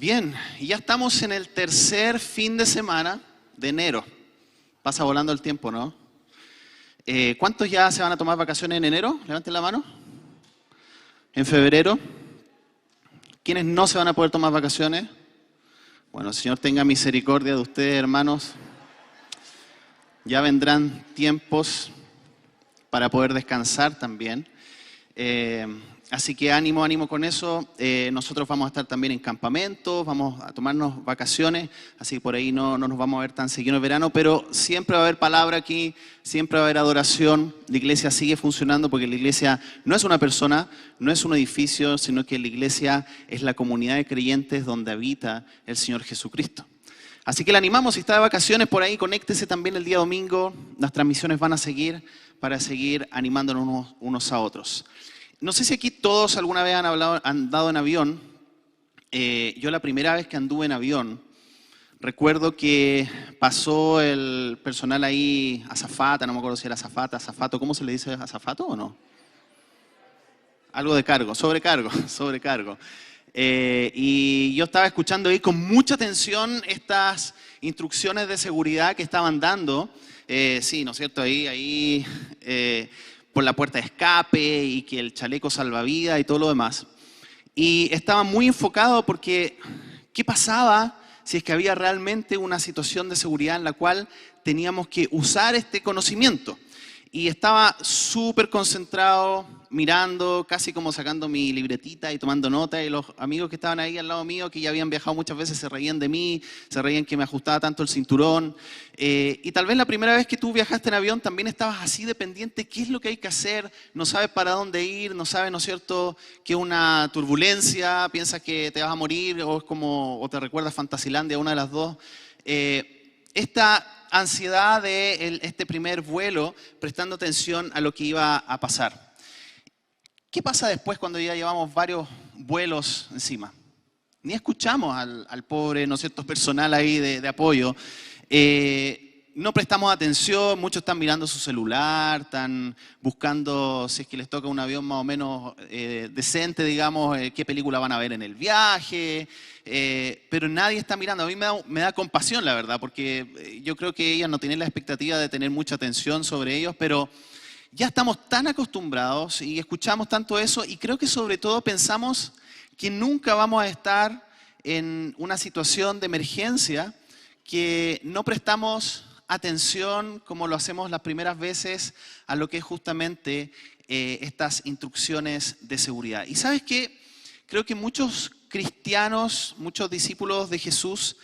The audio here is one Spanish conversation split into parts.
Bien, y ya estamos en el tercer fin de semana de enero. Pasa volando el tiempo, ¿no? ¿Cuántos ya se van a tomar vacaciones en enero? Levanten la mano. ¿En febrero? ¿Quiénes no se van a poder tomar vacaciones? Bueno, el Señor tenga misericordia de ustedes, hermanos. Ya vendrán tiempos para poder descansar también. Así que ánimo, ánimo con eso. Nosotros vamos a estar también en campamentos, vamos a tomarnos vacaciones, así que por ahí no nos vamos a ver tan seguido en el verano, pero siempre va a haber palabra aquí, siempre va a haber adoración. La iglesia sigue funcionando porque la iglesia no es una persona, no es un edificio, sino que la iglesia es la comunidad de creyentes donde habita el Señor Jesucristo. Así que le animamos, si está de vacaciones por ahí, conéctese también el día domingo. Las transmisiones van a seguir para seguir animándonos unos a otros. No sé si aquí todos alguna vez han andado en avión. Yo la primera vez que anduve en avión, recuerdo que pasó el personal ahí, azafata, no me acuerdo si era azafata, azafato, ¿cómo se le dice azafato o no? Algo de cargo, sobrecargo. Y yo estaba escuchando ahí con mucha atención estas instrucciones de seguridad que estaban dando. Sí, ¿no es cierto? Ahí por la puerta de escape y que el chaleco salvavidas y todo lo demás. Y estaba muy enfocado porque ¿qué pasaba si es que había realmente una situación de seguridad en la cual teníamos que usar este conocimiento? Y estaba súper concentrado, mirando, casi como sacando mi libretita y tomando nota. Y los amigos que estaban ahí al lado mío, que ya habían viajado muchas veces, se reían de mí, se reían que me ajustaba tanto el cinturón. Y tal vez la primera vez que tú viajaste en avión también estabas así dependiente, ¿qué es lo que hay que hacer? No sabes para dónde ir, no sabes, ¿no es cierto?, que una turbulencia, piensas que te vas a morir o te recuerdas Fantasilandia, una de las dos. Esta ansiedad de este primer vuelo, prestando atención a lo que iba a pasar. ¿Qué pasa después cuando ya llevamos varios vuelos encima? Ni escuchamos al pobre, ¿no es cierto?, personal ahí de apoyo. No prestamos atención, muchos están mirando su celular, están buscando si es que les toca un avión más o menos decente, digamos, qué película van a ver en el viaje, pero nadie está mirando. A mí me da compasión, la verdad, porque yo creo que ellas no tienen la expectativa de tener mucha atención sobre ellos, pero ya estamos tan acostumbrados y escuchamos tanto eso y creo que sobre todo pensamos que nunca vamos a estar en una situación de emergencia que no prestamos atención como lo hacemos las primeras veces a lo que es justamente estas instrucciones de seguridad. Y ¿sabes qué? Creo que muchos cristianos, muchos discípulos de Jesús,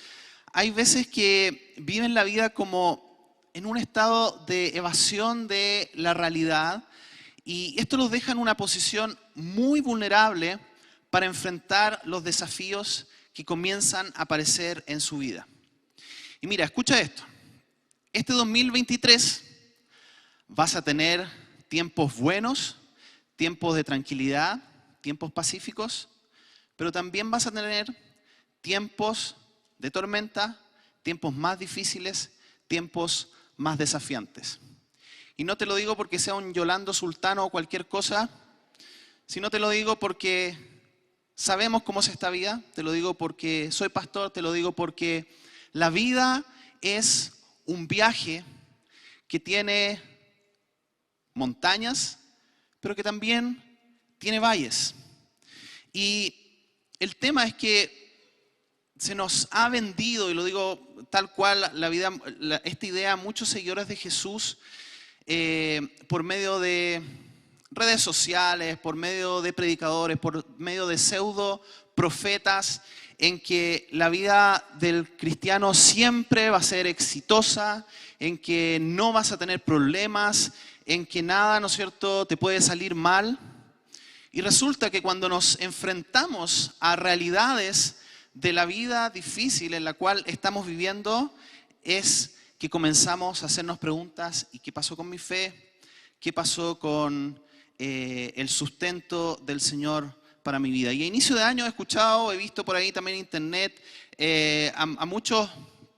hay veces que viven la vida como en un estado de evasión de la realidad y esto los deja en una posición muy vulnerable para enfrentar los desafíos que comienzan a aparecer en su vida. Y mira, escucha esto. Este 2023 vas a tener tiempos buenos, tiempos de tranquilidad, tiempos pacíficos, pero también vas a tener tiempos de tormenta, tiempos más difíciles, tiempos más desafiantes. Y no te lo digo porque sea un Yolando Sultano o cualquier cosa, sino te lo digo porque sabemos cómo es esta vida, te lo digo porque soy pastor, te lo digo porque la vida es un viaje que tiene montañas, pero que también tiene valles. Y el tema es que se nos ha vendido, y lo digo tal cual, esta idea a muchos seguidores de Jesús por medio de redes sociales, por medio de predicadores, por medio de pseudo profetas, en que la vida del cristiano siempre va a ser exitosa, en que no vas a tener problemas, en que nada, ¿no es cierto?, te puede salir mal. Y resulta que cuando nos enfrentamos a realidades de la vida difícil en la cual estamos viviendo, es que comenzamos a hacernos preguntas: ¿y qué pasó con mi fe? ¿Qué pasó con el sustento del Señor para mi vida? Y a inicio de año he escuchado, he visto por ahí también en internet a muchos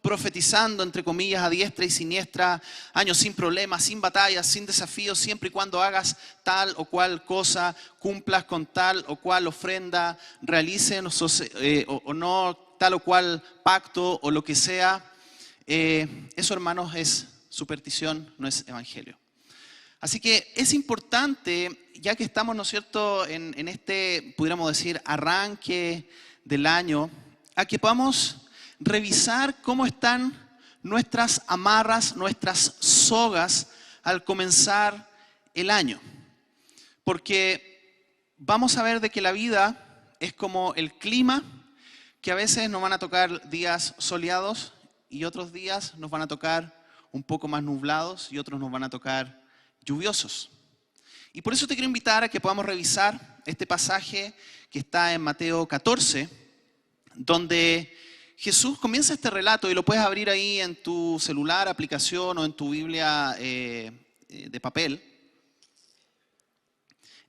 profetizando, entre comillas, a diestra y siniestra, años sin problemas, sin batallas, sin desafíos, siempre y cuando hagas tal o cual cosa, cumplas con tal o cual ofrenda, realicen o no tal o cual pacto o lo que sea. Eso, hermanos, es superstición, no es evangelio. Así que es importante, ya que estamos, ¿no es cierto?, en este, pudiéramos decir, arranque del año, a que podamos revisar cómo están nuestras amarras, nuestras sogas al comenzar el año. Porque vamos a ver de que la vida es como el clima, que a veces nos van a tocar días soleados y otros días nos van a tocar un poco más nublados y otros nos van a tocar lluviosos. Y por eso te quiero invitar a que podamos revisar este pasaje que está en Mateo 14, donde Jesús comienza este relato, y lo puedes abrir ahí en tu celular, aplicación, o en tu Biblia de papel.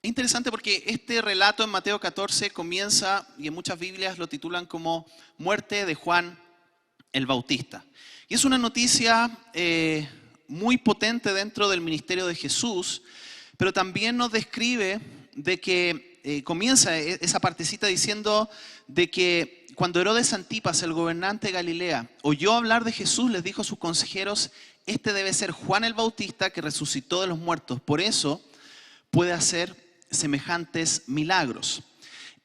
Es interesante porque este relato en Mateo 14 comienza, y en muchas Biblias lo titulan como muerte de Juan el Bautista. Y es una noticia muy potente dentro del ministerio de Jesús, pero también nos describe de que comienza esa partecita diciendo de que cuando Herodes Antipas, el gobernante de Galilea, oyó hablar de Jesús, les dijo a sus consejeros: este debe ser Juan el Bautista que resucitó de los muertos, por eso puede hacer semejantes milagros.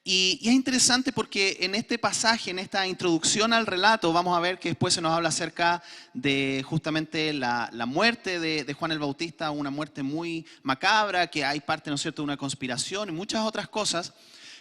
Y es interesante porque en este pasaje, en esta introducción al relato, vamos a ver que después se nos habla acerca de justamente la muerte de Juan el Bautista, una muerte muy macabra, que hay parte, ¿no es cierto?, de una conspiración y muchas otras cosas.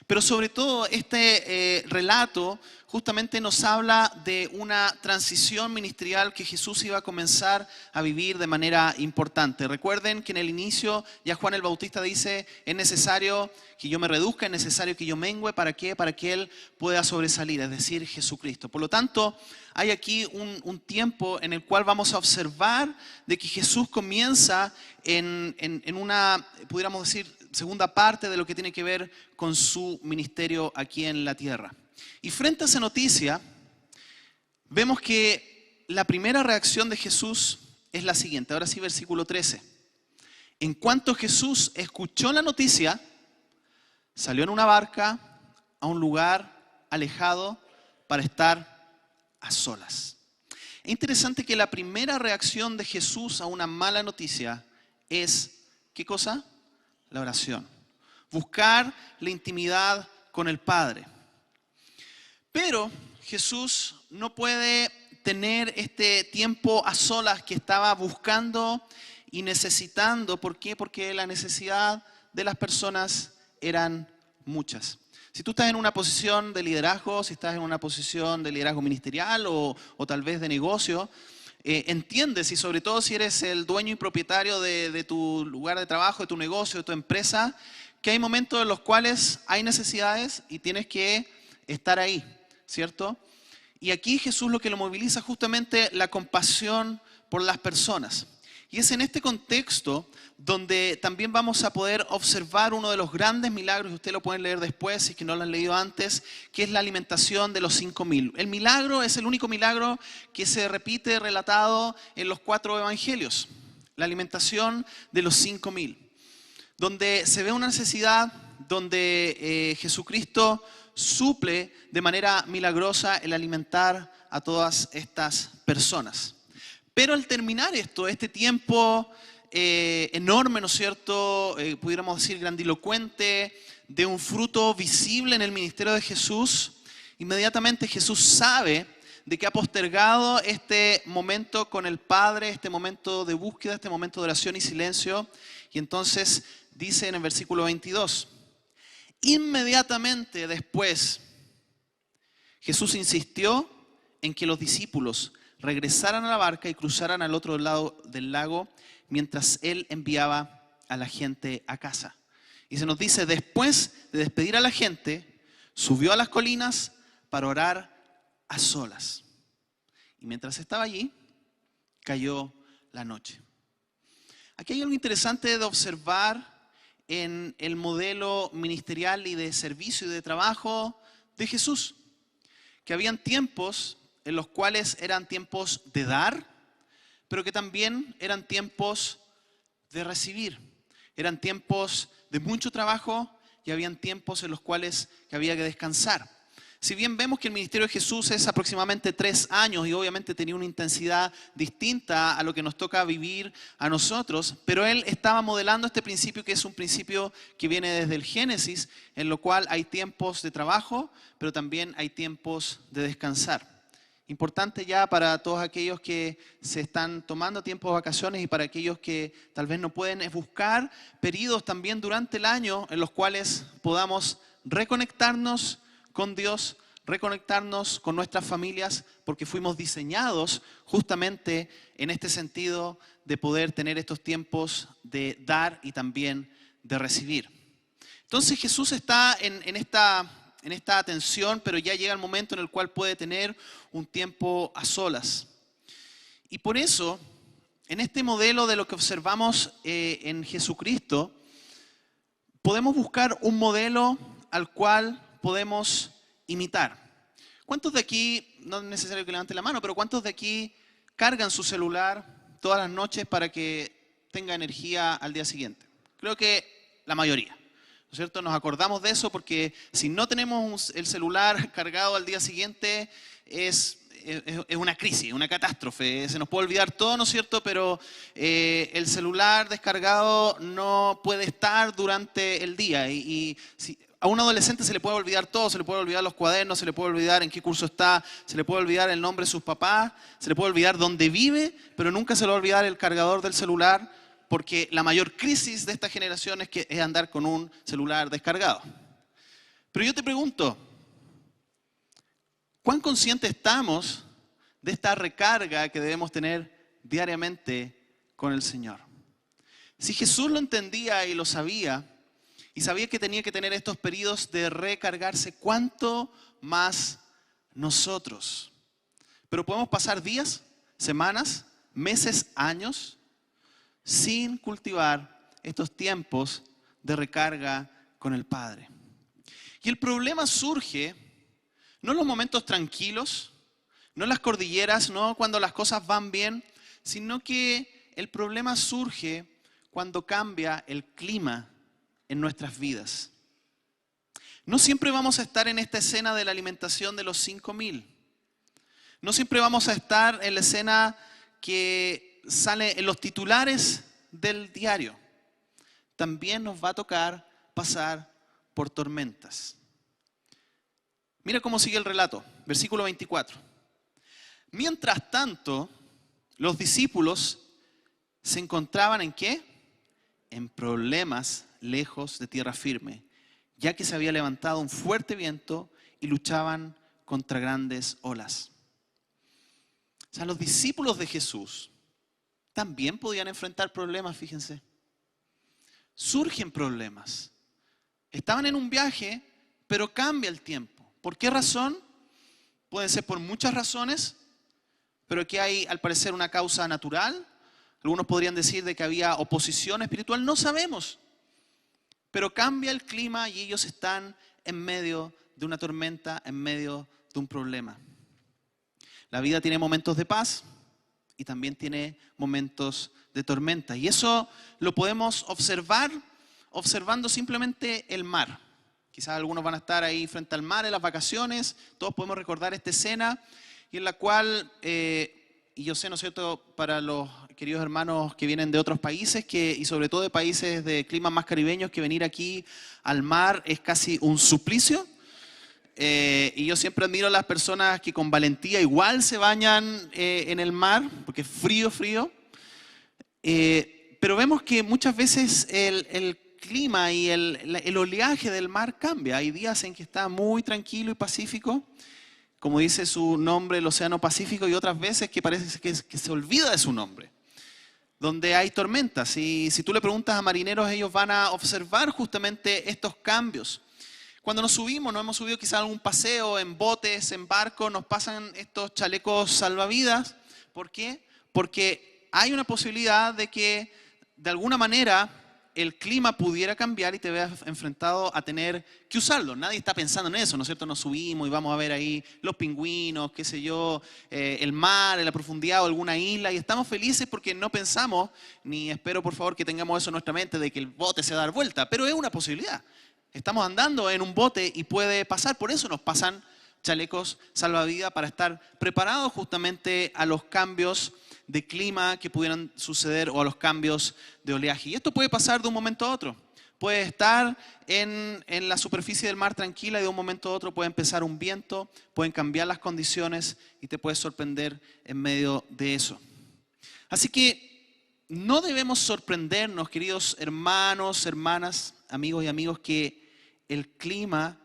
Pero sobre todo este relato justamente nos habla de una transición ministerial que Jesús iba a comenzar a vivir de manera importante. Recuerden que en el inicio ya Juan el Bautista dice: es necesario que yo me reduzca, es necesario que yo mengüe. ¿Para qué? Para que Él pueda sobresalir, es decir, Jesucristo. Por lo tanto, hay aquí un tiempo en el cual vamos a observar de que Jesús comienza en una, pudiéramos decir, segunda parte de lo que tiene que ver con su ministerio aquí en la tierra. Y frente a esa noticia, vemos que la primera reacción de Jesús es la siguiente. Ahora sí, versículo 13. En cuanto Jesús escuchó la noticia, salió en una barca a un lugar alejado para estar a solas. Es interesante que la primera reacción de Jesús a una mala noticia es, ¿qué cosa? La oración. Buscar la intimidad con el Padre. Pero Jesús no puede tener este tiempo a solas que estaba buscando y necesitando. ¿Por qué? Porque la necesidad de las personas eran muchas. Si tú estás en una posición de liderazgo, si estás en una posición de liderazgo ministerial o tal vez de negocio, entiendes, y sobre todo si eres el dueño y propietario de tu lugar de trabajo, de tu negocio, de tu empresa, que hay momentos en los cuales hay necesidades y tienes que estar ahí, ¿cierto? Y aquí Jesús lo que lo moviliza es justamente la compasión por las personas. Y es en este contexto donde también vamos a poder observar uno de los grandes milagros, y ustedes lo pueden leer después si es que no lo han leído antes, que es la alimentación de los 5,000. El milagro es el único milagro que se repite relatado en los 4 evangelios. La alimentación de los 5,000. Donde se ve una necesidad, donde Jesucristo suple de manera milagrosa el alimentar a todas estas personas. Pero al terminar este tiempo enorme, ¿no es cierto?, pudiéramos decir grandilocuente, de un fruto visible en el ministerio de Jesús, inmediatamente Jesús sabe de que ha postergado este momento con el Padre, este momento de búsqueda, este momento de oración y silencio, y entonces dice en el versículo 22, inmediatamente después Jesús insistió en que los discípulos regresaran a la barca y cruzaran al otro lado del lago mientras Él enviaba a la gente a casa. Y se nos dice, después de despedir a la gente, subió a las colinas para orar a solas. Y mientras estaba allí, cayó la noche. Aquí hay algo interesante de observar en el modelo ministerial y de servicio y de trabajo de Jesús. Que habían tiempos en los cuales eran tiempos de dar, pero que también eran tiempos de recibir. Eran tiempos de mucho trabajo y habían tiempos en los cuales que había que descansar. Si bien vemos que el ministerio de Jesús es aproximadamente 3 años y obviamente tenía una intensidad distinta a lo que nos toca vivir a nosotros, pero él estaba modelando este principio que es un principio que viene desde el Génesis, en lo cual hay tiempos de trabajo, pero también hay tiempos de descansar. Importante ya para todos aquellos que se están tomando tiempo de vacaciones y para aquellos que tal vez no pueden, es buscar periodos también durante el año en los cuales podamos reconectarnos con Dios, reconectarnos con nuestras familias, porque fuimos diseñados justamente en este sentido de poder tener estos tiempos de dar y también de recibir. Entonces Jesús está en esta atención, pero ya llega el momento en el cual puede tener un tiempo a solas. Y por eso, en este modelo de lo que observamos en Jesucristo, podemos buscar un modelo al cual podemos imitar. ¿Cuántos de aquí, no es necesario que levanten la mano, pero cuántos de aquí cargan su celular todas las noches para que tenga energía al día siguiente? Creo que la mayoría, ¿no es cierto? Nos acordamos de eso porque si no tenemos el celular cargado al día siguiente es una crisis, una catástrofe. Se nos puede olvidar todo, ¿no es cierto? Pero el celular descargado no puede estar durante el día. A un adolescente se le puede olvidar todo, se le puede olvidar los cuadernos, se le puede olvidar en qué curso está, se le puede olvidar el nombre de sus papás, se le puede olvidar dónde vive, pero nunca se le va a olvidar el cargador del celular, porque la mayor crisis de esta generación es andar con un celular descargado. Pero yo te pregunto, ¿cuán conscientes estamos de esta recarga que debemos tener diariamente con el Señor? Si Jesús lo entendía y lo sabía, y sabía que tenía que tener estos periodos de recargarse, ¿cuánto más nosotros? Pero podemos pasar días, semanas, meses, años, sin cultivar estos tiempos de recarga con el Padre. Y el problema surge no en los momentos tranquilos, no en las cordilleras, no cuando las cosas van bien, sino que el problema surge cuando cambia el clima en nuestras vidas. No siempre vamos a estar en esta escena de la alimentación de los 5,000. No siempre vamos a estar en la escena que sale en los titulares del diario. También nos va a tocar pasar por tormentas. Mira cómo sigue el relato, versículo 24. Mientras tanto, los discípulos se encontraban ¿en qué? En problemas lejos de tierra firme, ya que se había levantado un fuerte viento y luchaban contra grandes olas. O sea, los discípulos de Jesús también podían enfrentar problemas, fíjense. Surgen problemas. Estaban en un viaje, pero cambia el tiempo. ¿Por qué razón? Pueden ser por muchas razones, pero aquí hay al parecer una causa natural. Algunos podrían decir de que había oposición espiritual, no sabemos. Pero cambia el clima y ellos están en medio de una tormenta, en medio de un problema. La vida tiene momentos de paz y también tiene momentos de tormenta. Y eso lo podemos observar observando simplemente el mar. Quizás algunos van a estar ahí frente al mar en las vacaciones. Todos podemos recordar esta escena y en la cual, y yo sé, ¿no es cierto?, para los queridos hermanos que vienen de otros países y sobre todo de países de climas más caribeños, que venir aquí al mar es casi un suplicio. Y yo siempre admiro a las personas que con valentía igual se bañan en el mar, porque es frío. Pero vemos que muchas veces el clima y el oleaje del mar cambia. Hay días en que está muy tranquilo y pacífico, como dice su nombre, el Océano Pacífico, y otras veces que parece que se olvida de su nombre, donde hay tormentas. Y si tú le preguntas a marineros, ellos van a observar justamente estos cambios. Cuando nos subimos, nos hemos subido quizás a algún paseo en botes, en barcos, nos pasan estos chalecos salvavidas. ¿Por qué? Porque hay una posibilidad de que de alguna manera el clima pudiera cambiar y te veas enfrentado a tener que usarlo. Nadie está pensando en eso, ¿no es cierto? Nos subimos y vamos a ver ahí los pingüinos, qué sé yo, el mar, en la profundidad o alguna isla, y estamos felices porque no pensamos, ni espero por favor que tengamos eso en nuestra mente, de que el bote se va a dar vuelta, pero es una posibilidad. Estamos andando en un bote y puede pasar, por eso nos pasan chalecos salvavidas para estar preparados justamente a los cambios de clima que pudieran suceder o a los cambios de oleaje. Y esto puede pasar de un momento a otro. Puede estar en la superficie del mar tranquila y de un momento a otro puede empezar un viento, pueden cambiar las condiciones y te puedes sorprender en medio de eso. Así que no debemos sorprendernos, queridos hermanos, hermanas, amigos y amigos, que el clima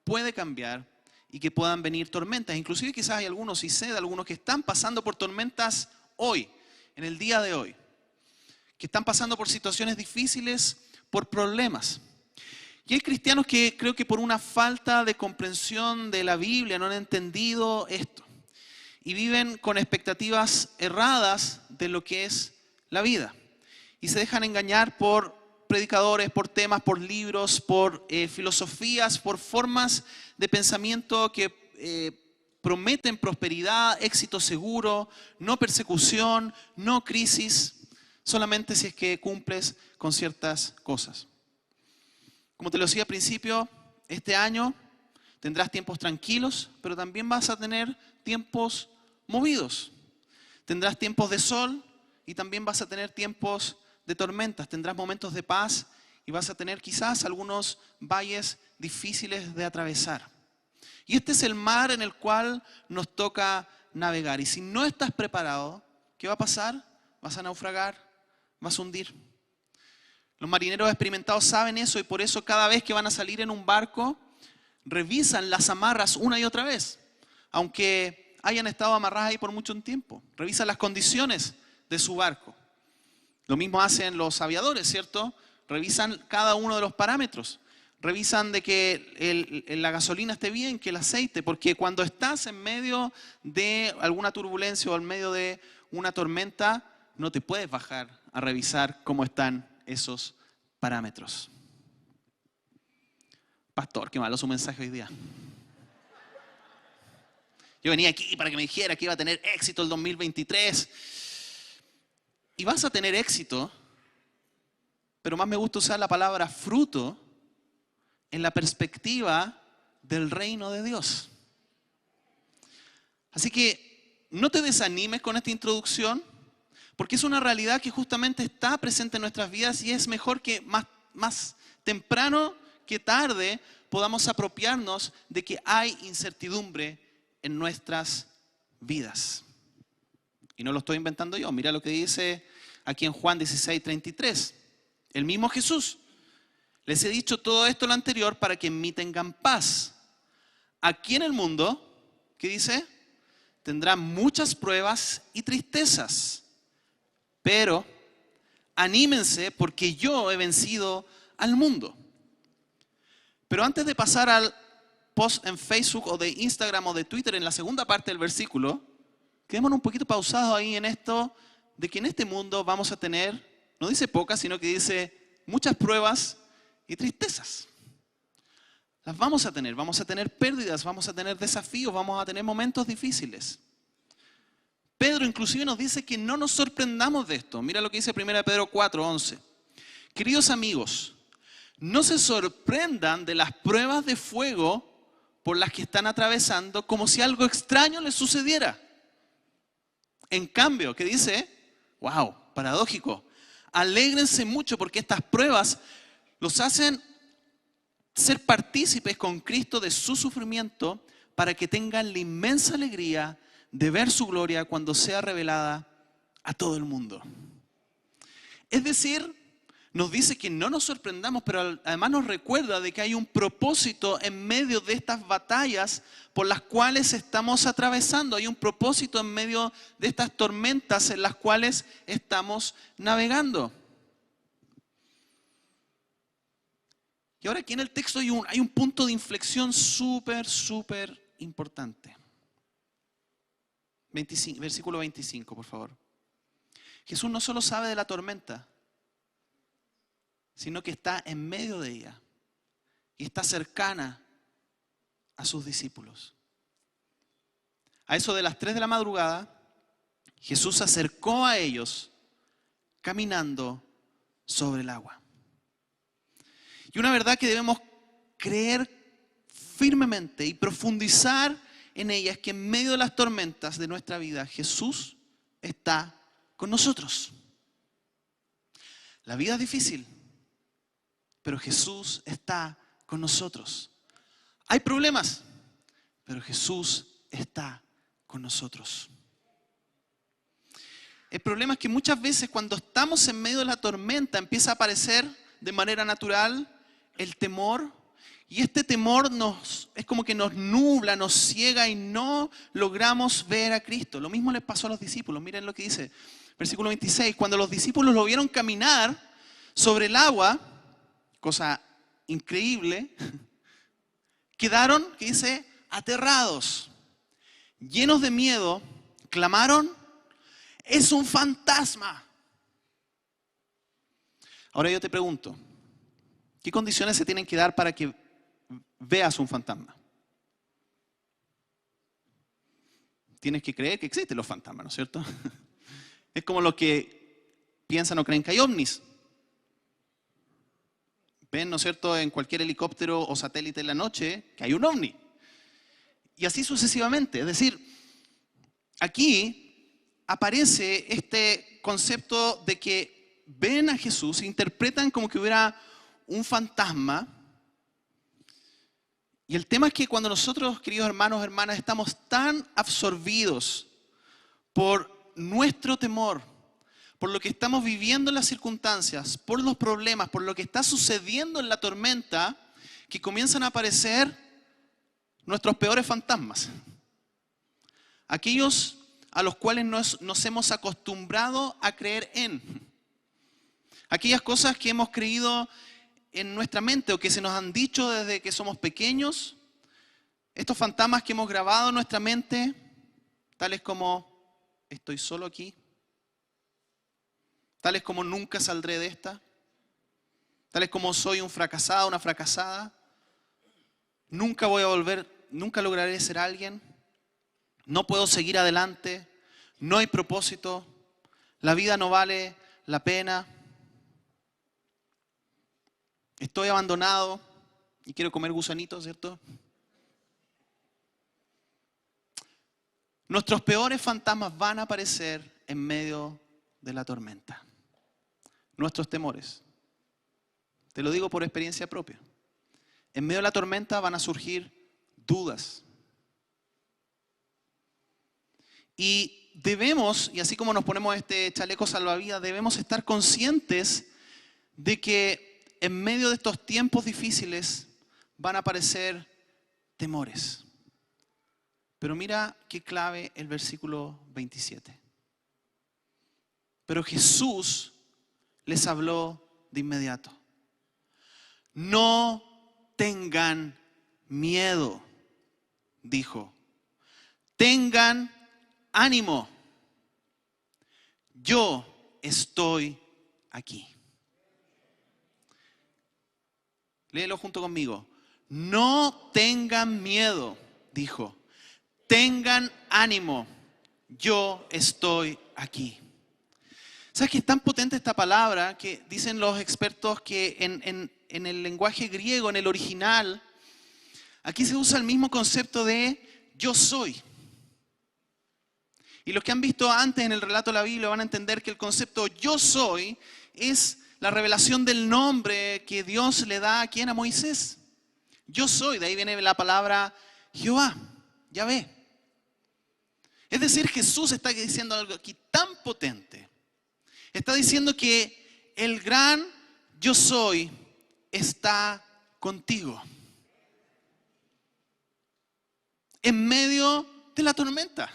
puede cambiar y que puedan venir tormentas. Inclusive quizás hay algunos, y sé de algunos que están pasando por tormentas hoy, en el día de hoy, que están pasando por situaciones difíciles, por problemas. Y hay cristianos que creo que por una falta de comprensión de la Biblia no han entendido esto y viven con expectativas erradas de lo que es la vida y se dejan engañar por predicadores, por temas, por libros, por filosofías, por formas de pensamiento que prometen prosperidad, éxito seguro, no persecución, no crisis, solamente si es que cumples con ciertas cosas. Como te lo decía al principio, este año tendrás tiempos tranquilos, pero también vas a tener tiempos movidos. Tendrás tiempos de sol y también vas a tener tiempos de tormentas. Tendrás momentos de paz y vas a tener quizás algunos valles difíciles de atravesar. Y este es el mar en el cual nos toca navegar. Y si no estás preparado, ¿qué va a pasar? Vas a naufragar, vas a hundir. Los marineros experimentados saben eso y por eso cada vez que van a salir en un barco, revisan las amarras una y otra vez. Aunque hayan estado amarradas ahí por mucho tiempo. Revisan las condiciones de su barco. Lo mismo hacen los aviadores, ¿cierto? Revisan cada uno de los parámetros. Revisan de que la gasolina esté bien, que el aceite, porque cuando estás en medio de alguna turbulencia o en medio de una tormenta, no te puedes bajar a revisar cómo están esos parámetros. Pastor, qué malo su mensaje hoy día. Yo venía aquí para que me dijera que iba a tener éxito el 2023. Y vas a tener éxito, pero más me gusta usar la palabra fruto en la perspectiva del reino de Dios. Así que no te desanimes con esta introducción, porque es una realidad que justamente está presente en nuestras vidas y es mejor que más temprano que tarde podamos apropiarnos de que hay incertidumbre en nuestras vidas. Y no lo estoy inventando yo, mira lo que dice aquí en Juan 16:33. El mismo Jesús. Les he dicho todo esto lo anterior para que en mí tengan paz. Aquí en el mundo, ¿qué dice? Tendrán muchas pruebas y tristezas. Pero anímense porque yo he vencido al mundo. Pero antes de pasar al post en Facebook o de Instagram o de Twitter en la segunda parte del versículo, quedémonos un poquito pausados ahí en esto de que en este mundo vamos a tener, no dice pocas, sino que dice muchas pruebas y tristezas. Las vamos a tener pérdidas, vamos a tener desafíos, vamos a tener momentos difíciles. Pedro inclusive nos dice que no nos sorprendamos de esto. Mira lo que dice 1 Pedro 4:11. Queridos amigos, no se sorprendan de las pruebas de fuego por las que están atravesando como si algo extraño les sucediera. En cambio, ¿qué dice? Wow, paradójico. Alégrense mucho porque estas pruebas los hacen ser partícipes con Cristo de su sufrimiento para que tengan la inmensa alegría de ver su gloria cuando sea revelada a todo el mundo. Es decir, nos dice que no nos sorprendamos, pero además nos recuerda de que hay un propósito en medio de estas batallas por las cuales estamos atravesando. Hay un propósito en medio de estas tormentas en las cuales estamos navegando. Y ahora aquí en el texto hay un punto de inflexión súper importante. Versículo 25, por favor. Jesús no solo sabe de la tormenta, sino que está en medio de ella y está cercana a sus discípulos. A eso de las 3 de la madrugada, Jesús se acercó a ellos caminando sobre el agua. Y una verdad que debemos creer firmemente y profundizar en ella es que en medio de las tormentas de nuestra vida, Jesús está con nosotros. La vida es difícil, pero Jesús está con nosotros. Hay problemas, pero Jesús está con nosotros. El problema es que muchas veces cuando estamos en medio de la tormenta empieza a aparecer de manera natural el temor, y este temor es como que nos nubla, nos ciega y no logramos ver a Cristo. Lo mismo les pasó a los discípulos. Miren lo que dice, versículo 26. Cuando los discípulos lo vieron caminar sobre el agua, cosa increíble, quedaron, que dice, aterrados, llenos de miedo, clamaron: ¡es un fantasma! Ahora yo te pregunto, ¿qué condiciones se tienen que dar para que veas un fantasma? Tienes que creer que existen los fantasmas, ¿no es cierto? Es como los que piensan o creen que hay ovnis. Ven, ¿no es cierto?, en cualquier helicóptero o satélite en la noche que hay un ovni. Y así sucesivamente. Es decir, aquí aparece este concepto de que ven a Jesús, interpretan como que hubiera un fantasma. Y el tema es que cuando nosotros, queridos hermanos, hermanas, estamos tan absorbidos por nuestro temor, por lo que estamos viviendo en las circunstancias, por los problemas, por lo que está sucediendo en la tormenta, que comienzan a aparecer nuestros peores fantasmas. Aquellos a los cuales nos hemos acostumbrado a creer en. Aquellas cosas que hemos creído en nuestra mente o que se nos han dicho desde que somos pequeños. Estos fantasmas que hemos grabado en nuestra mente, tales como: estoy solo aquí. Tales como: nunca saldré de esta. Tales como: soy un fracasado, una fracasada. Nunca voy a volver, nunca lograré ser alguien. No puedo seguir adelante. No hay propósito. La vida no vale la pena. Estoy abandonado y quiero comer gusanitos, ¿cierto? Nuestros peores fantasmas van a aparecer en medio de la tormenta. Nuestros temores. Te lo digo por experiencia propia. En medio de la tormenta van a surgir dudas. Y debemos, y así como nos ponemos este chaleco salvavidas, debemos estar conscientes de que en medio de estos tiempos difíciles van a aparecer temores. Pero mira qué clave el versículo 27. Pero Jesús les habló de inmediato. No tengan miedo, dijo. Tengan ánimo. Yo estoy aquí. Léelo junto conmigo. No tengan miedo, dijo. Tengan ánimo. Yo estoy aquí. ¿Sabes que es tan potente esta palabra que dicen los expertos que en el lenguaje griego, en el original, aquí se usa el mismo concepto de yo soy? Y los que han visto antes en el relato de la Biblia van a entender que el concepto yo soy es la revelación del nombre que Dios le da a quien, a Moisés. Yo soy, de ahí viene la palabra Jehová, Yahvé. Es decir, Jesús está diciendo algo aquí tan potente. Está diciendo que el gran yo soy está contigo. En medio de la tormenta.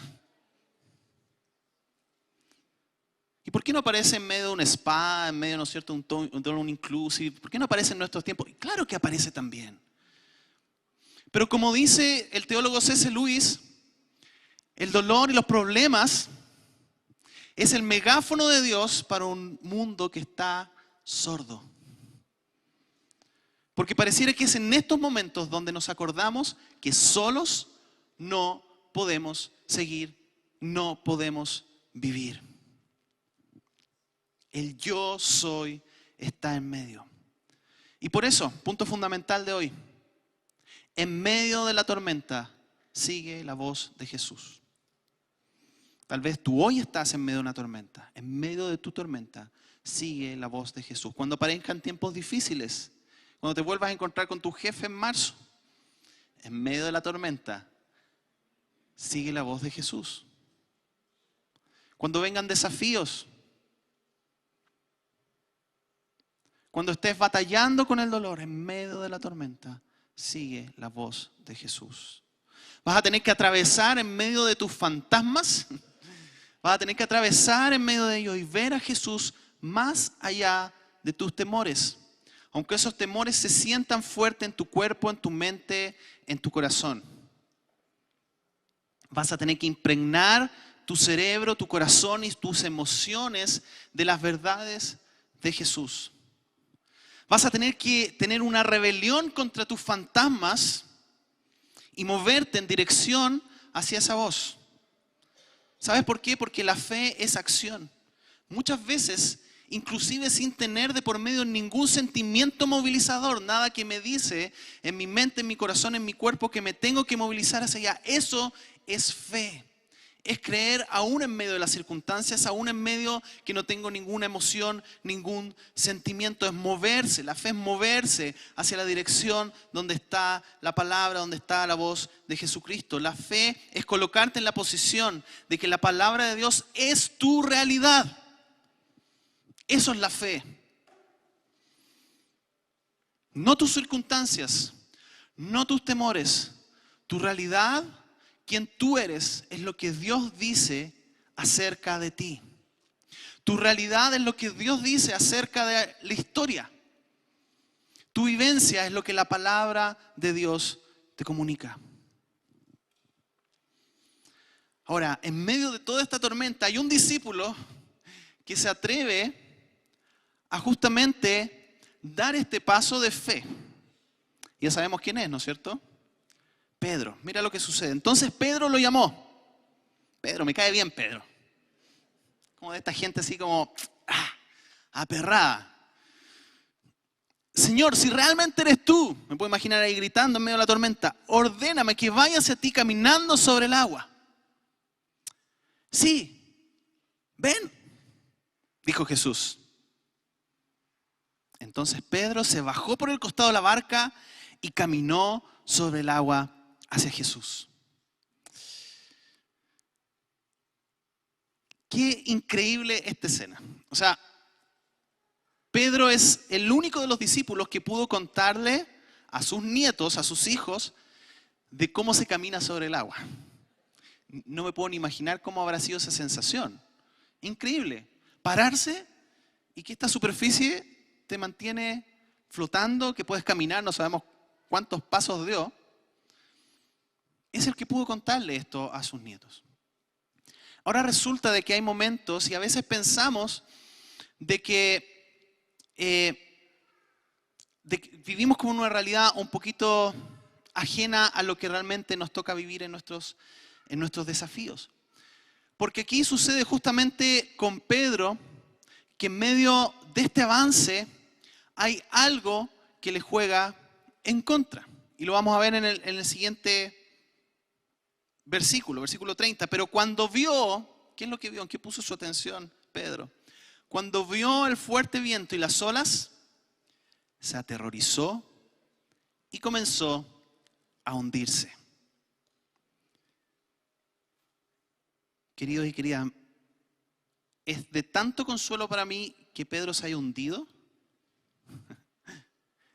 ¿Y por qué no aparece en medio de un spa, en medio, ¿no es cierto?, un inclusive? ¿Por qué no aparece en nuestros tiempos? Y claro que aparece también. Pero como dice el teólogo C.S. Lewis, el dolor y los problemas es el megáfono de Dios para un mundo que está sordo. Porque pareciera que es en estos momentos donde nos acordamos que solos no podemos seguir, no podemos vivir. El yo soy está en medio. Y por eso, punto fundamental de hoy, en medio de la tormenta sigue la voz de Jesús. Tal vez tú hoy estás en medio de una tormenta. En medio de tu tormenta sigue la voz de Jesús. Cuando aparezcan tiempos difíciles, cuando te vuelvas a encontrar con tu jefe en marzo, en medio de la tormenta sigue la voz de Jesús. Cuando vengan desafíos, cuando estés batallando con el dolor, en medio de la tormenta sigue la voz de Jesús. Vas a tener que atravesar en medio de tus fantasmas. Vas a tener que atravesar en medio de ellos y ver a Jesús más allá de tus temores. Aunque esos temores se sientan fuertes en tu cuerpo, en tu mente, en tu corazón. Vas a tener que impregnar tu cerebro, tu corazón y tus emociones de las verdades de Jesús. Vas a tener que tener una rebelión contra tus fantasmas y moverte en dirección hacia esa voz. ¿Sabes por qué? Porque la fe es acción. Muchas veces, inclusive sin tener de por medio ningún sentimiento movilizador, nada que me dice en mi mente, en mi corazón, en mi cuerpo que me tengo que movilizar hacia allá. Eso es fe. Es creer aún en medio de las circunstancias, aún en medio que no tengo ninguna emoción, ningún sentimiento. Es moverse, la fe es moverse hacia la dirección donde está la palabra, donde está la voz de Jesucristo. La fe es colocarte en la posición de que la palabra de Dios es tu realidad. Eso es la fe. No tus circunstancias, no tus temores, tu realidad. Quien tú eres es lo que Dios dice acerca de ti. Tu realidad es lo que Dios dice acerca de la historia. Tu vivencia es lo que la palabra de Dios te comunica. Ahora, en medio de toda esta tormenta hay un discípulo que se atreve a justamente dar este paso de fe. Ya sabemos quién es, ¿no es cierto? Pedro, mira lo que sucede. Entonces Pedro lo llamó. Pedro, me cae bien Pedro. Como de esta gente así como aperrada. Señor, si realmente eres tú, me puedo imaginar ahí gritando en medio de la tormenta, ordéname que vaya hacia ti caminando sobre el agua. Sí, ven, dijo Jesús. Entonces Pedro se bajó por el costado de la barca y caminó sobre el agua hacia Jesús. Qué increíble esta escena. O sea, Pedro es el único de los discípulos que pudo contarle a sus nietos, a sus hijos, de cómo se camina sobre el agua. No me puedo ni imaginar cómo habrá sido esa sensación. Increíble. Pararse y que esta superficie te mantiene flotando, que puedes caminar, no sabemos cuántos pasos dio. Es el que pudo contarle esto a sus nietos. Ahora resulta de que hay momentos y a veces pensamos de que vivimos como una realidad un poquito ajena a lo que realmente nos toca vivir en nuestros desafíos. Porque aquí sucede justamente con Pedro que en medio de este avance hay algo que le juega en contra. Y lo vamos a ver en el siguiente versículo 30. Pero cuando vio, ¿qué es lo que vio? ¿En qué puso su atención Pedro? Cuando vio el fuerte viento y las olas, se aterrorizó y comenzó a hundirse. Queridos y queridas, es de tanto consuelo para mí que Pedro se haya hundido,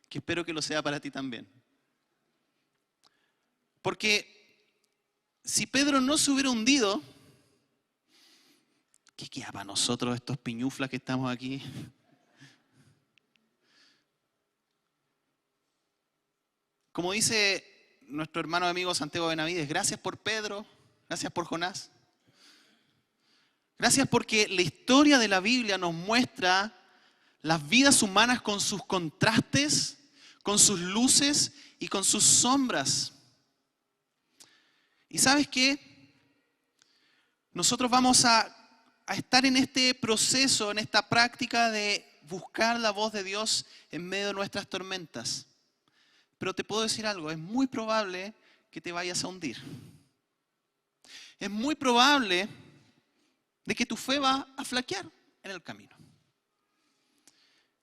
que espero que lo sea para ti también. Porque si Pedro no se hubiera hundido, ¿qué queda para nosotros estos piñuflas que estamos aquí? Como dice nuestro hermano y amigo Santiago Benavides, gracias por Pedro, gracias por Jonás. Gracias porque la historia de la Biblia nos muestra las vidas humanas con sus contrastes, con sus luces y con sus sombras. ¿Y sabes qué? Nosotros vamos a estar en este proceso, en esta práctica de buscar la voz de Dios en medio de nuestras tormentas. Pero te puedo decir algo, es muy probable que te vayas a hundir. Es muy probable de que tu fe va a flaquear en el camino.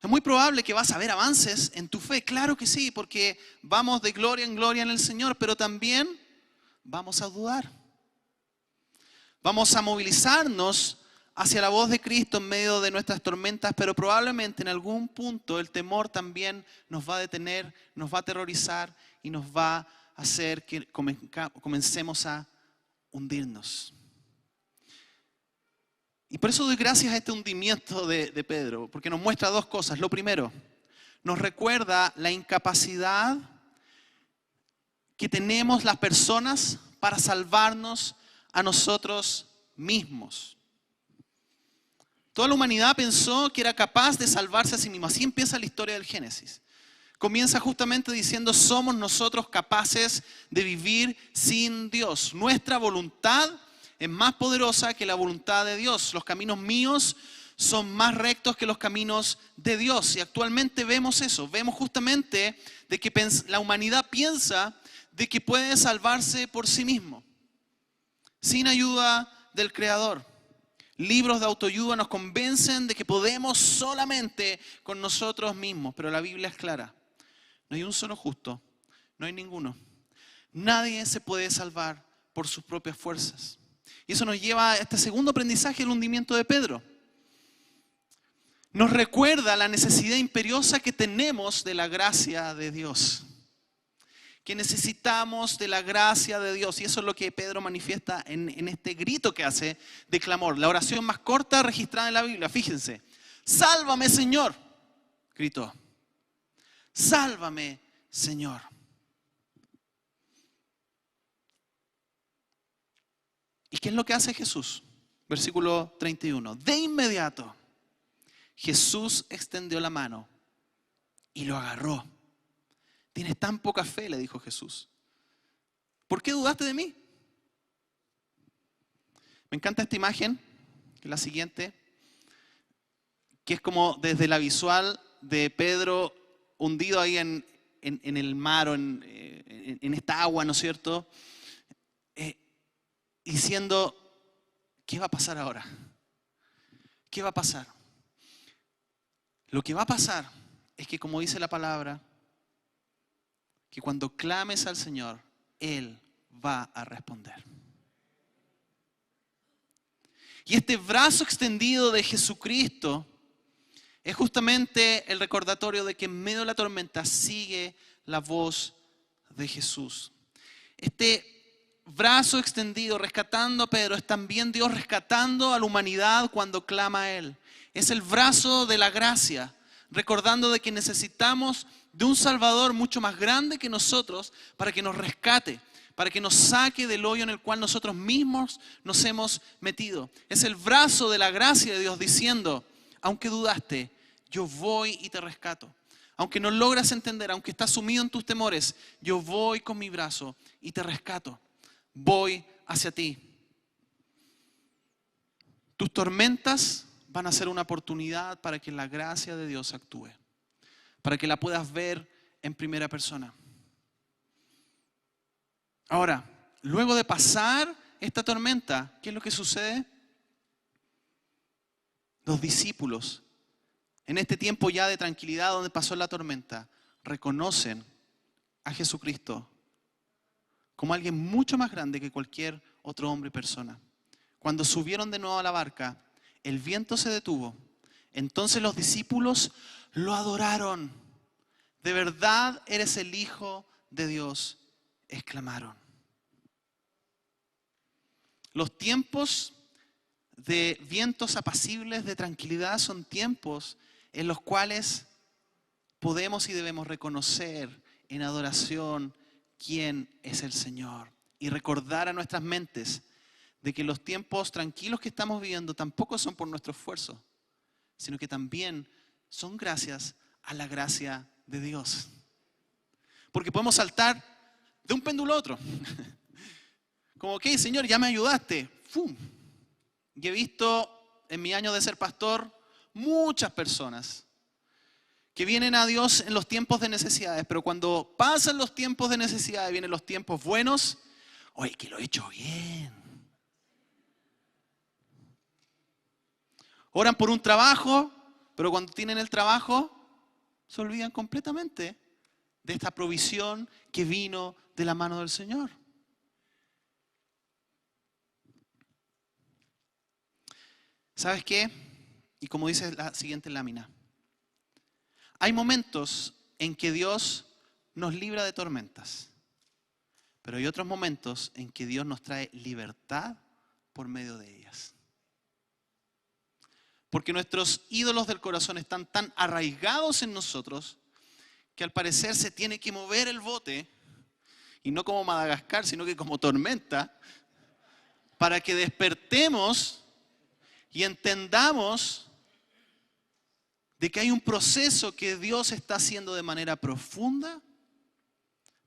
Es muy probable que vas a ver avances en tu fe, claro que sí, porque vamos de gloria en gloria en el Señor, pero también vamos a dudar. Vamos a movilizarnos hacia la voz de Cristo en medio de nuestras tormentas, pero probablemente en algún punto el temor también nos va a detener, nos va a aterrorizar y nos va a hacer que comencemos a hundirnos. Y por eso doy gracias a este hundimiento de Pedro, porque nos muestra dos cosas. Lo primero, nos recuerda la incapacidad que tenemos las personas para salvarnos a nosotros mismos. Toda la humanidad pensó que era capaz de salvarse a sí misma. Así empieza la historia del Génesis. Comienza justamente diciendo, somos nosotros capaces de vivir sin Dios. Nuestra voluntad es más poderosa que la voluntad de Dios. Los caminos míos son más rectos que los caminos de Dios. Y actualmente vemos eso. Vemos justamente de que la humanidad piensa de que puede salvarse por sí mismo, sin ayuda del Creador. Libros de autoayuda nos convencen de que podemos solamente con nosotros mismos, pero la Biblia es clara. No hay un solo justo, no hay ninguno. Nadie se puede salvar por sus propias fuerzas. Y eso nos lleva a este segundo aprendizaje, el hundimiento de Pedro. Nos recuerda la necesidad imperiosa que tenemos de la gracia de Dios. Que necesitamos de la gracia de Dios. Y eso es lo que Pedro manifiesta en este grito que hace de clamor. La oración más corta registrada en la Biblia. Fíjense. Sálvame, Señor. Gritó. Sálvame, Señor. ¿Y qué es lo que hace Jesús? Versículo 31. De inmediato, Jesús extendió la mano y lo agarró. Tienes tan poca fe, le dijo Jesús. ¿Por qué dudaste de mí? Me encanta esta imagen, que es la siguiente, que es como desde la visual de Pedro hundido ahí en el mar o en esta agua, ¿no es cierto? Diciendo, ¿qué va a pasar ahora? ¿Qué va a pasar? Lo que va a pasar es que, como dice la palabra, que cuando clames al Señor, Él va a responder. Y este brazo extendido de Jesucristo es justamente el recordatorio de que en medio de la tormenta sigue la voz de Jesús. Este brazo extendido rescatando a Pedro es también Dios rescatando a la humanidad cuando clama a Él. Es el brazo de la gracia, recordando de que necesitamos de un Salvador mucho más grande que nosotros para que nos rescate, para que nos saque del hoyo en el cual nosotros mismos nos hemos metido. Es el brazo de la gracia de Dios diciendo, aunque dudaste, yo voy y te rescato. Aunque no logras entender, aunque estás sumido en tus temores, yo voy con mi brazo y te rescato. Voy hacia ti. Tus tormentas van a ser una oportunidad para que la gracia de Dios actúe, para que la puedas ver en primera persona. Ahora, luego de pasar esta tormenta, ¿qué es lo que sucede? Los discípulos, en este tiempo ya de tranquilidad donde pasó la tormenta, reconocen a Jesucristo como alguien mucho más grande que cualquier otro hombre y persona. Cuando subieron de nuevo a la barca, el viento se detuvo. Entonces los discípulos lo adoraron. De verdad eres el Hijo de Dios, exclamaron. Los tiempos de vientos apacibles, de tranquilidad, son tiempos en los cuales podemos y debemos reconocer en adoración quién es el Señor y recordar a nuestras mentes de que los tiempos tranquilos que estamos viviendo tampoco son por nuestro esfuerzo, sino que también son gracias a la gracia de Dios. Porque podemos saltar de un péndulo a otro. Como, ok, Señor, ya me ayudaste. ¡Fum! Y he visto en mi año de ser pastor muchas personas que vienen a Dios en los tiempos de necesidades, pero cuando pasan los tiempos de necesidades, vienen los tiempos buenos. Oye, que lo he hecho bien. Oran por un trabajo, pero cuando tienen el trabajo, se olvidan completamente de esta provisión que vino de la mano del Señor. ¿Sabes qué? Y como dice la siguiente lámina, hay momentos en que Dios nos libra de tormentas, pero hay otros momentos en que Dios nos trae libertad por medio de ellas. Porque nuestros ídolos del corazón están tan arraigados en nosotros que al parecer se tiene que mover el bote, y no como Madagascar, sino que como tormenta, para que despertemos y entendamos de que hay un proceso que Dios está haciendo de manera profunda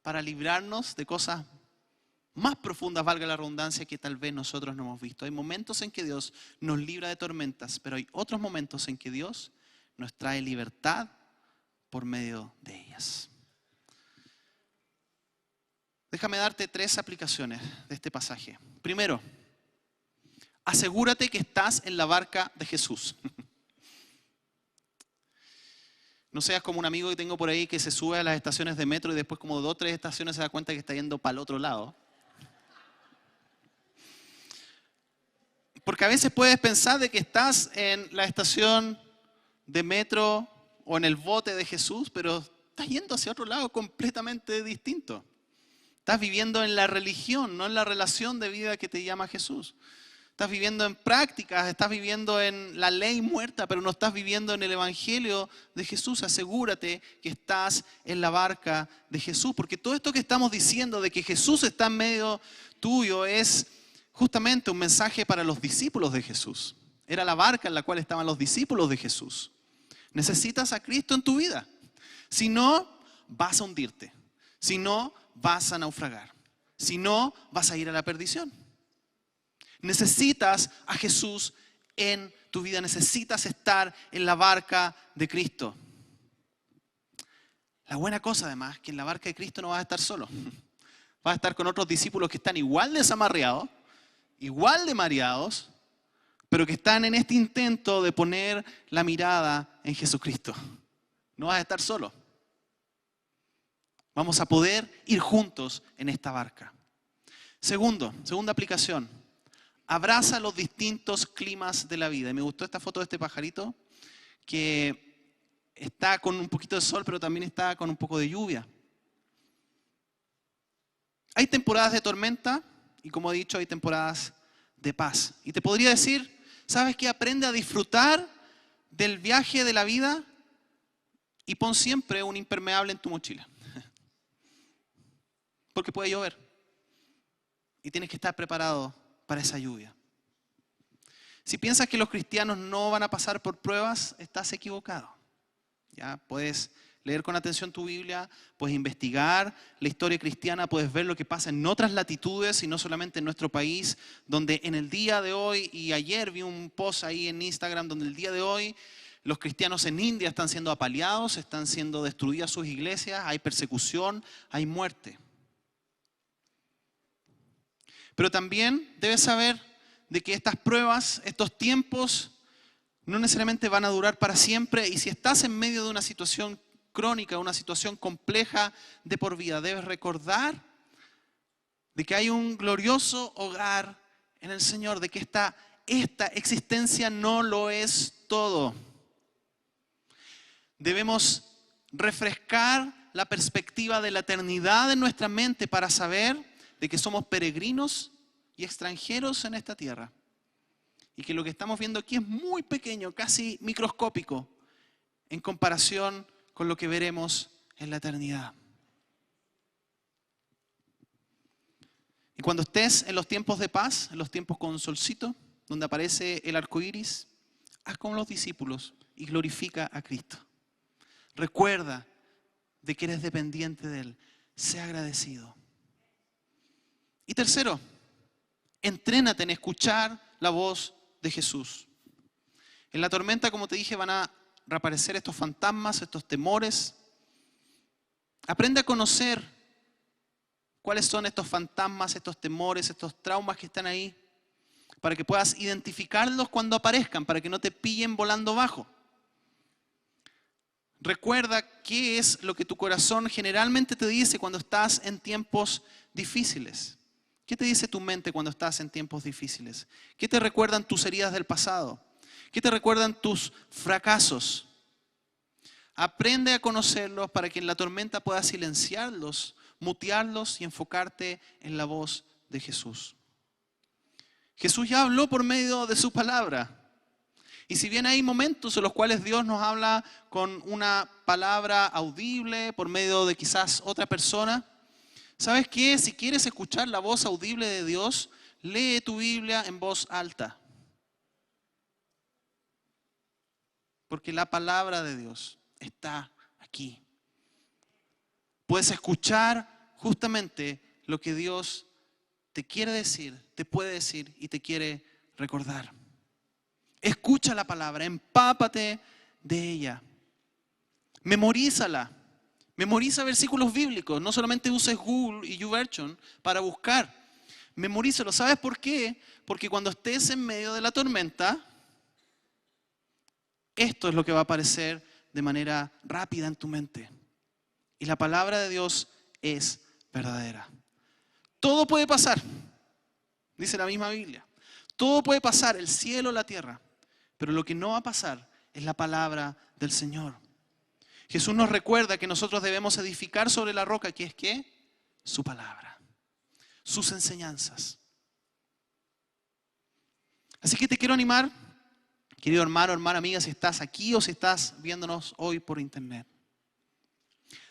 para librarnos de cosas más profundas, valga la redundancia, que tal vez nosotros no hemos visto. Hay momentos en que Dios nos libra de tormentas, pero hay otros momentos en que Dios nos trae libertad por medio de ellas. Déjame darte 3 aplicaciones de este pasaje. Primero, asegúrate que estás en la barca de Jesús. No seas como un amigo que tengo por ahí que se sube a las estaciones de metro y después como 2 o 3 estaciones se da cuenta que está yendo para el otro lado. Porque a veces puedes pensar de que estás en la estación de metro o en el bote de Jesús, pero estás yendo hacia otro lado completamente distinto. Estás viviendo en la religión, no en la relación de vida que te llama Jesús. Estás viviendo en prácticas, estás viviendo en la ley muerta, pero no estás viviendo en el evangelio de Jesús. Asegúrate que estás en la barca de Jesús, porque todo esto que estamos diciendo de que Jesús está en medio tuyo es justamente un mensaje para los discípulos de Jesús. Era la barca en la cual estaban los discípulos de Jesús. Necesitas a Cristo en tu vida. Si no, vas a hundirte. Si no, vas a naufragar. Si no, vas a ir a la perdición. Necesitas a Jesús en tu vida. Necesitas estar en la barca de Cristo. La buena cosa además es que en la barca de Cristo no vas a estar solo. Vas a estar con otros discípulos que están igual desamarreados, igual de mareados, pero que están en este intento de poner la mirada en Jesucristo. No vas a estar solo. Vamos a poder ir juntos en esta barca. Segunda aplicación. Abraza los distintos climas de la vida. Y me gustó esta foto de este pajarito que está con un poquito de sol, pero también está con un poco de lluvia. Hay temporadas de tormenta y, como he dicho, hay temporadas de paz. Y te podría decir, ¿sabes qué? Aprende a disfrutar del viaje de la vida y pon siempre un impermeable en tu mochila. Porque puede llover y tienes que estar preparado para esa lluvia. Si piensas que los cristianos no van a pasar por pruebas, estás equivocado. Ya puedes leer con atención tu Biblia, puedes investigar la historia cristiana, puedes ver lo que pasa en otras latitudes y no solamente en nuestro país, donde en el día de hoy, y ayer vi un post ahí en Instagram, donde el día de hoy los cristianos en India están siendo apaleados, están siendo destruidas sus iglesias, hay persecución, hay muerte. Pero también debes saber de que estas pruebas, estos tiempos, no necesariamente van a durar para siempre. Y si estás en medio de una situación crónica, una situación compleja de por vida, debes recordar de que hay un glorioso hogar en el Señor, de que esta existencia no lo es todo. Debemos refrescar la perspectiva de la eternidad en nuestra mente para saber de que somos peregrinos y extranjeros en esta tierra. Y que lo que estamos viendo aquí es muy pequeño, casi microscópico, en comparación con lo que veremos en la eternidad. Y cuando estés en los tiempos de paz, en los tiempos con solcito, donde aparece el arco iris, haz como los discípulos y glorifica a Cristo. Recuerda de que eres dependiente de Él. Sé agradecido. Y tercero, entrénate en escuchar la voz de Jesús. En la tormenta, como te dije, van a reaparecer estos fantasmas, estos temores. Aprende a conocer cuáles son estos fantasmas, estos temores, estos traumas que están ahí, para que puedas identificarlos cuando aparezcan, para que no te pillen volando bajo. Recuerda qué es lo que tu corazón generalmente te dice cuando estás en tiempos difíciles. ¿Qué te dice tu mente cuando estás en tiempos difíciles? ¿Qué te recuerdan tus heridas del pasado? ¿Qué te recuerdan tus fracasos? Aprende a conocerlos para que en la tormenta puedas silenciarlos, mutearlos y enfocarte en la voz de Jesús. Jesús ya habló por medio de su palabra. Y si bien hay momentos en los cuales Dios nos habla con una palabra audible por medio de quizás otra persona, ¿sabes qué? Si quieres escuchar la voz audible de Dios, lee tu Biblia en voz alta. Porque la palabra de Dios está aquí. Puedes escuchar justamente lo que Dios te quiere decir, te puede decir y te quiere recordar. Escucha la palabra, empápate de ella. Memorízala. Memoriza versículos bíblicos. No solamente uses Google y YouVersion para buscar. Memorízalo. ¿Sabes por qué? Porque cuando estés en medio de la tormenta, esto es lo que va a aparecer de manera rápida en tu mente. Y la palabra de Dios es verdadera. Todo puede pasar, dice la misma Biblia. Todo puede pasar, el cielo, la tierra. Pero lo que no va a pasar es la palabra del Señor. Jesús nos recuerda que nosotros debemos edificar sobre la roca, que es ¿qué? Su palabra, sus enseñanzas. Así que te quiero animar, querido hermano, hermana amiga, si estás aquí o si estás viéndonos hoy por internet,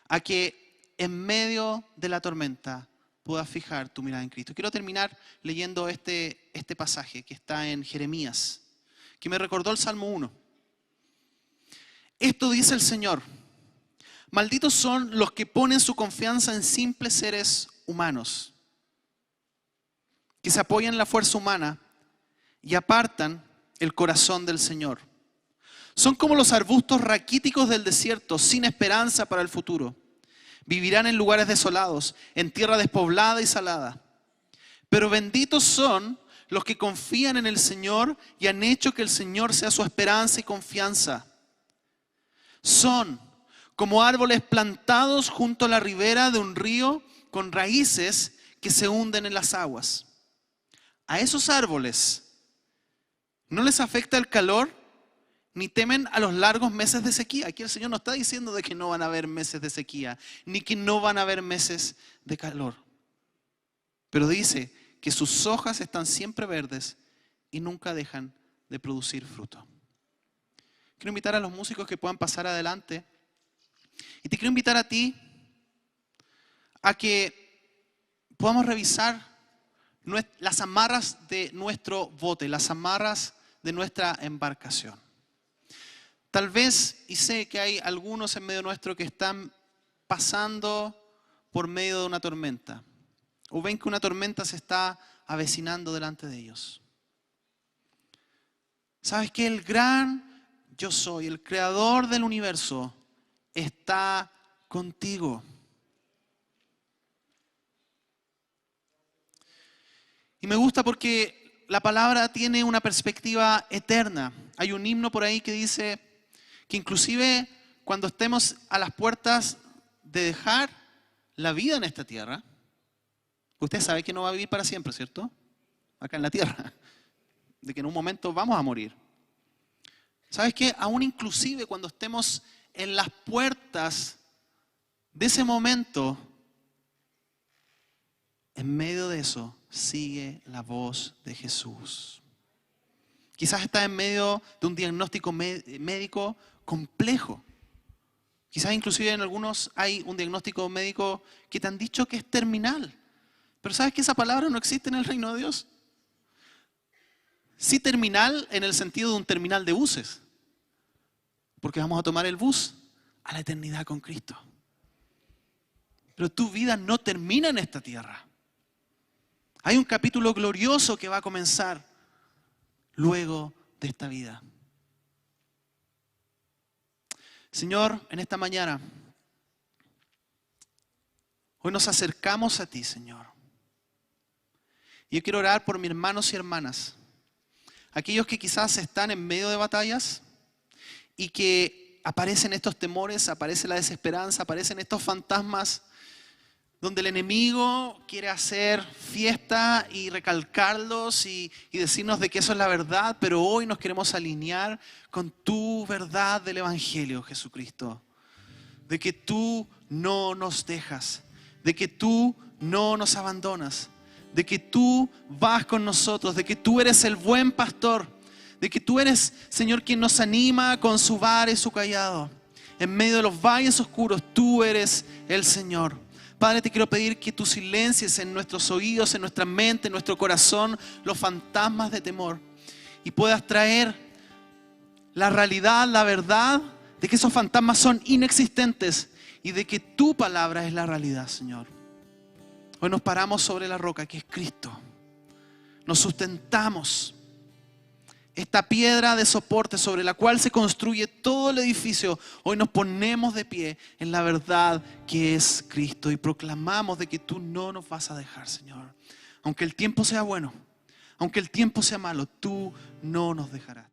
a que en medio de la tormenta puedas fijar tu mirada en Cristo. Quiero terminar leyendo este pasaje que está en Jeremías, que me recordó el Salmo 1. Esto dice el Señor: malditos son los que ponen su confianza en simples seres humanos, que se apoyan en la fuerza humana y apartan el corazón del Señor. Son como los arbustos raquíticos del desierto, sin esperanza para el futuro. Vivirán en lugares desolados, en tierra despoblada y salada. Pero benditos son los que confían en el Señor y han hecho que el Señor sea su esperanza y confianza. Son como árboles plantados junto a la ribera de un río con raíces que se hunden en las aguas. A esos árboles no les afecta el calor ni temen a los largos meses de sequía. Aquí el Señor no está diciendo de que no van a haber meses de sequía, ni que no van a haber meses de calor. Pero dice que sus hojas están siempre verdes y nunca dejan de producir fruto. Quiero invitar a los músicos que puedan pasar adelante. Y te quiero invitar a ti a que podamos revisar las amarras de nuestro bote, las amarras de nuestra embarcación. Tal vez, y sé que hay algunos en medio nuestro que están pasando por medio de una tormenta, o ven que una tormenta se está avecinando delante de ellos. ¿Sabes qué? El gran yo soy, el creador del universo, está contigo. Y me gusta porque la palabra tiene una perspectiva eterna. Hay un himno por ahí que dice que inclusive cuando estemos a las puertas de dejar la vida en esta tierra, usted sabe que no va a vivir para siempre, ¿cierto? Acá en la tierra, de que en un momento vamos a morir. ¿Sabes qué? Aún inclusive cuando estemos en las puertas de ese momento, en medio de eso sigue la voz de Jesús. Quizás estás en medio de un diagnóstico médico complejo. Quizás inclusive en algunos hay un diagnóstico médico que te han dicho que es terminal. Pero ¿sabes que esa palabra no existe en el reino de Dios? Sí, terminal en el sentido de un terminal de buses. Porque vamos a tomar el bus a la eternidad con Cristo. Pero tu vida no termina en esta tierra. Hay un capítulo glorioso que va a comenzar luego de esta vida. Señor, en esta mañana, hoy nos acercamos a ti, Señor. Yo quiero orar por mis hermanos y hermanas, aquellos que quizás están en medio de batallas y que aparecen estos temores, aparece la desesperanza, aparecen estos fantasmas donde el enemigo quiere hacer fiesta y recalcarlos y decirnos de que eso es la verdad, pero hoy nos queremos alinear con tu verdad del Evangelio, Jesucristo. De que tú no nos dejas, de que tú no nos abandonas, de que tú vas con nosotros, de que tú eres el buen pastor, de que tú eres, Señor, quien nos anima con su vara y su cayado. En medio de los valles oscuros, tú eres el Señor. Padre, te quiero pedir que tú silencies en nuestros oídos, en nuestra mente, en nuestro corazón, los fantasmas de temor y puedas traer la realidad, la verdad de que esos fantasmas son inexistentes y de que tu palabra es la realidad, Señor. Hoy nos paramos sobre la roca que es Cristo. Nos sustentamos. Esta piedra de soporte sobre la cual se construye todo el edificio, hoy nos ponemos de pie en la verdad que es Cristo y proclamamos de que tú no nos vas a dejar, Señor. Aunque el tiempo sea bueno, aunque el tiempo sea malo, tú no nos dejarás.